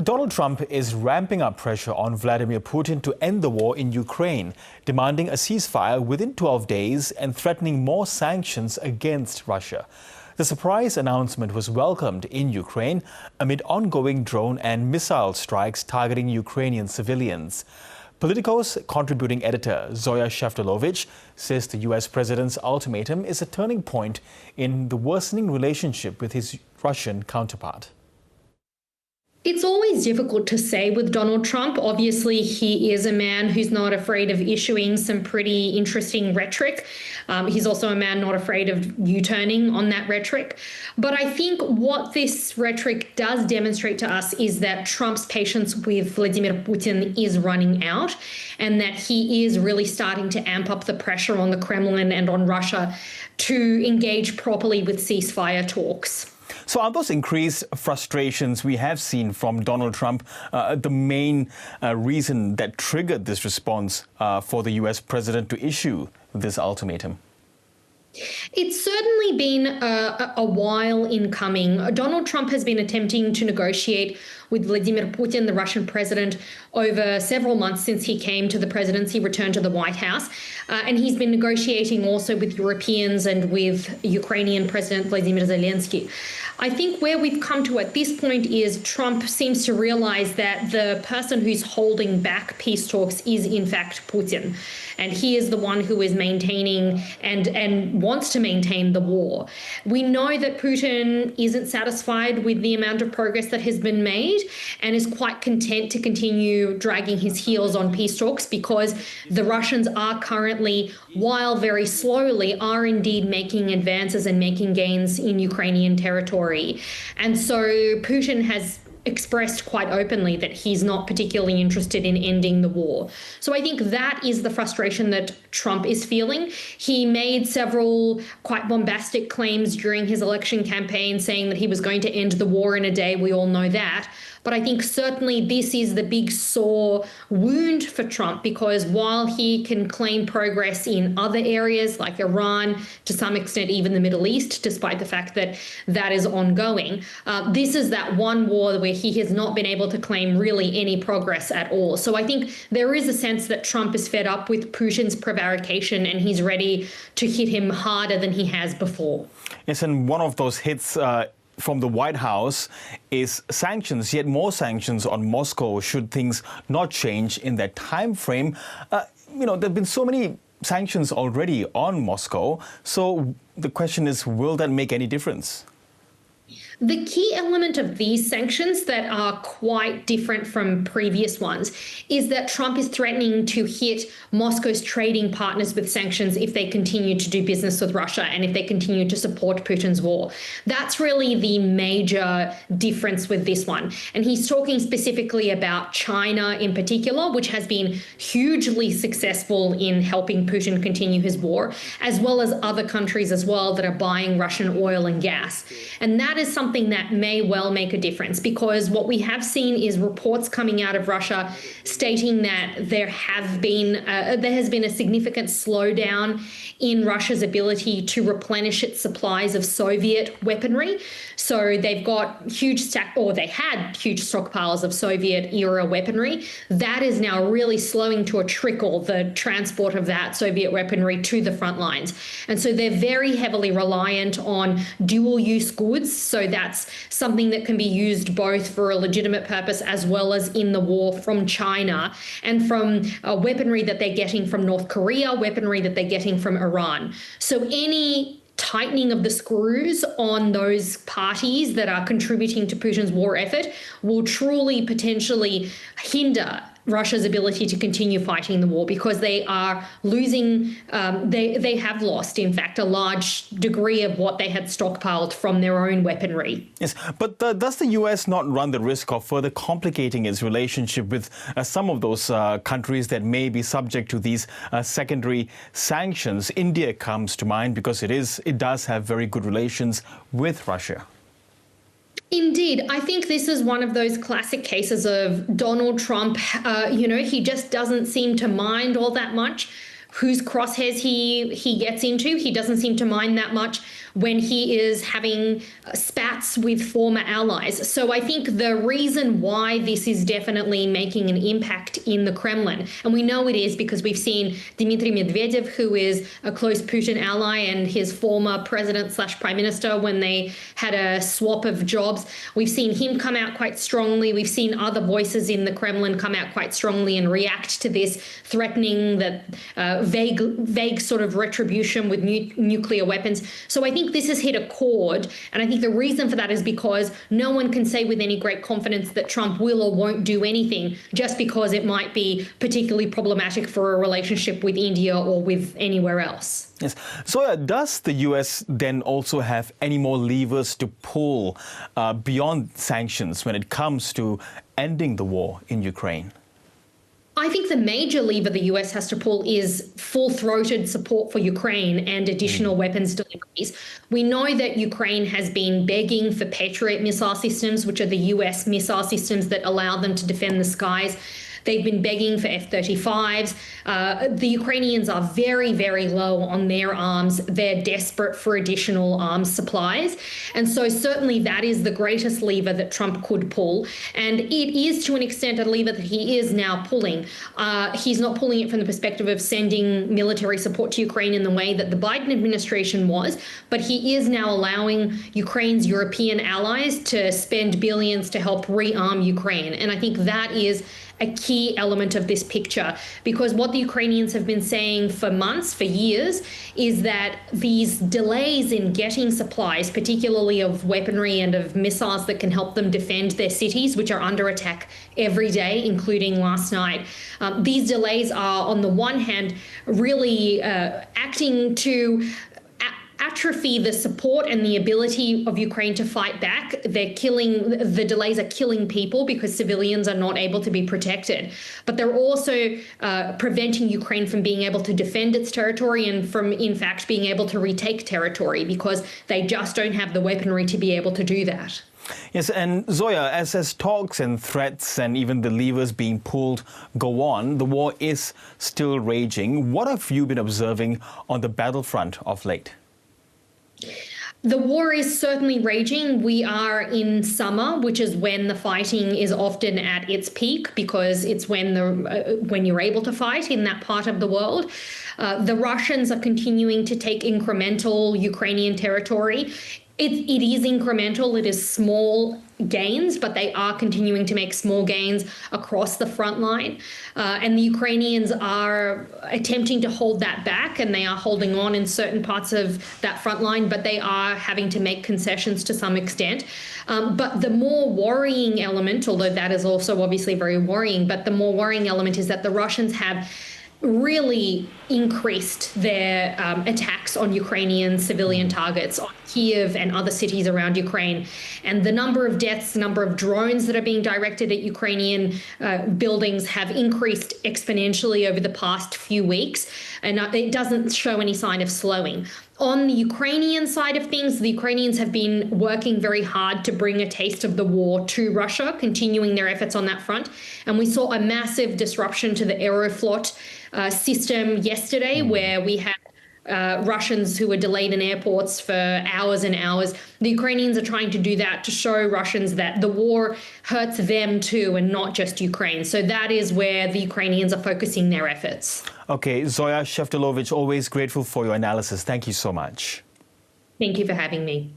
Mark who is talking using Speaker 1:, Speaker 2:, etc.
Speaker 1: Donald Trump is ramping up pressure on Vladimir Putin to end the war in Ukraine, demanding a ceasefire within 12 days and threatening more sanctions against Russia. The surprise announcement was welcomed in Ukraine amid ongoing drone and missile strikes targeting Ukrainian civilians. Politico's contributing editor, Zoya Sheftalovich, says the U.S. president's ultimatum is a turning point in the worsening relationship with his Russian counterpart.
Speaker 2: It's always difficult to say with Donald Trump. Obviously, he is a man who's not afraid of issuing some pretty interesting rhetoric. He's also a man not afraid of U-turning on that rhetoric. But I think what this rhetoric does demonstrate to us is that Trump's patience with Vladimir Putin is running out, and that he is really starting to amp up the pressure on the Kremlin and on Russia to engage properly with ceasefire talks.
Speaker 1: So are those increased frustrations we have seen from Donald Trump the main reason that triggered this response for the U.S. president to issue this ultimatum?
Speaker 2: It's certainly been a while in coming. Donald Trump has been attempting to negotiate with Vladimir Putin, the Russian president, over several months since he came to the presidency, returned to the White House. And he's been negotiating also with Europeans and with Ukrainian President Vladimir Zelensky. I think where we've come to at this point is Trump seems to realize that the person who's holding back peace talks is in fact Putin. And he is the one who is maintaining and wants to maintain the war. We know that Putin isn't satisfied with the amount of progress that has been made and is quite content to continue dragging his heels on peace talks because the Russians are currently, while very slowly, are indeed making advances and making gains in Ukrainian territory. And so Putin has expressed quite openly that he's not particularly interested in ending the war. So I think that is the frustration that Trump is feeling. He made several quite bombastic claims during his election campaign saying that he was going to end the war in a day. We all know that. But I think certainly this is the big sore wound for Trump, because while he can claim progress in other areas like Iran, to some extent even the Middle East, despite the fact that that is ongoing, this is that one war where he has not been able to claim really any progress at all. So I think there is a sense that Trump is fed up with Putin's prevarication and he's ready to hit him harder than he has before.
Speaker 1: Yes, and one of those hits from the White House is sanctions, yet more sanctions on Moscow should things not change in that time frame. There have been so many sanctions already on Moscow. So the question is, will that make any difference?
Speaker 2: The key element of these sanctions that are quite different from previous ones is that Trump is threatening to hit Moscow's trading partners with sanctions if they continue to do business with Russia and if they continue to support Putin's war. That's really the major difference with this one. And he's talking specifically about China in particular, which has been hugely successful in helping Putin continue his war, as well as other countries as well that are buying Russian oil and gas. And that is something that may well make a difference, because what we have seen is reports coming out of Russia stating that there has been a significant slowdown in Russia's ability to replenish its supplies of Soviet weaponry. So they've got they had huge stockpiles of Soviet era weaponry. That is now really slowing to a trickle, the transport of that Soviet weaponry to the front lines. And so they're very heavily reliant on dual use goods. So that's something that can be used both for a legitimate purpose as well as in the war from China, and from weaponry that they're getting from North Korea, weaponry that they're getting from Iran. So any tightening of the screws on those parties that are contributing to Putin's war effort will truly potentially hinder Russia's ability to continue fighting the war, because they are losing, they have lost, in fact, a large degree of what they had stockpiled from their own weaponry.
Speaker 1: Yes, but does the U.S. not run the risk of further complicating its relationship with some of those countries that may be subject to these secondary sanctions? India comes to mind because it does have very good relations with Russia.
Speaker 2: Indeed. I think this is one of those classic cases of Donald Trump. He just doesn't seem to mind all that much whose crosshairs he gets into. He doesn't seem to mind that much when he is having spats with former allies. So I think the reason why this is definitely making an impact in the Kremlin, and we know it is because we've seen Dmitry Medvedev, who is a close Putin ally, and his former president/prime minister, when they had a swap of jobs, we've seen him come out quite strongly. We've seen other voices in the Kremlin come out quite strongly and react to this, threatening that vague sort of retribution with nuclear weapons. So I think this has hit a chord, and I think the reason for that is because no one can say with any great confidence that Trump will or won't do anything just because it might be particularly problematic for a relationship with India or with anywhere else.
Speaker 1: Yes. Zoya, does the U.S. then also have any more levers to pull beyond sanctions when it comes to ending the war in Ukraine?
Speaker 2: I think the major lever the US has to pull is full-throated support for Ukraine and additional weapons deliveries. We know that Ukraine has been begging for Patriot missile systems, which are the US missile systems that allow them to defend the skies. They've been begging for F-35s. The Ukrainians are very, very low on their arms. They're desperate for additional arms supplies. And so certainly that is the greatest lever that Trump could pull. And it is to an extent a lever that he is now pulling. He's not pulling it from the perspective of sending military support to Ukraine in the way that the Biden administration was, but he is now allowing Ukraine's European allies to spend billions to help rearm Ukraine. And I think that is a key element of this picture, because what the Ukrainians have been saying for months, for years, is that these delays in getting supplies, particularly of weaponry and of missiles that can help them defend their cities, which are under attack every day, including last night, these delays are, on the one hand, really acting to atrophy the support and the ability of Ukraine to fight back. The delays are killing people because civilians are not able to be protected. But they're also preventing Ukraine from being able to defend its territory and from, in fact, being able to retake territory because they just don't have the weaponry to be able to do that.
Speaker 1: Yes, and Zoya, as talks and threats and even the levers being pulled go on, the war is still raging. What have you been observing on the battlefront of late?
Speaker 2: The war is certainly raging. We are in summer, which is when the fighting is often at its peak because it's when you're able to fight in that part of the world. The Russians are continuing to take incremental Ukrainian territory. It is incremental. It is small gains, but they are continuing to make small gains across the front line. And the Ukrainians are attempting to hold that back, and they are holding on in certain parts of that front line, but they are having to make concessions to some extent. But the more worrying element, although that is also obviously very worrying, but the more worrying element is that the Russians have really increased their attacks on Ukrainian civilian targets, on Kiev and other cities around Ukraine. And the number of deaths, the number of drones that are being directed at Ukrainian buildings have increased exponentially over the past few weeks. And it doesn't show any sign of slowing. On the Ukrainian side of things, the Ukrainians have been working very hard to bring a taste of the war to Russia, continuing their efforts on that front. And we saw a massive disruption to the Aeroflot system yesterday, where we had Russians who were delayed in airports for hours and hours. The Ukrainians are trying to do that to show Russians that the war hurts them too and not just Ukraine. So that is where the Ukrainians are focusing their efforts.
Speaker 1: Okay, Zoya Sheftalovich, always grateful for your analysis. Thank you so much.
Speaker 2: Thank you for having me.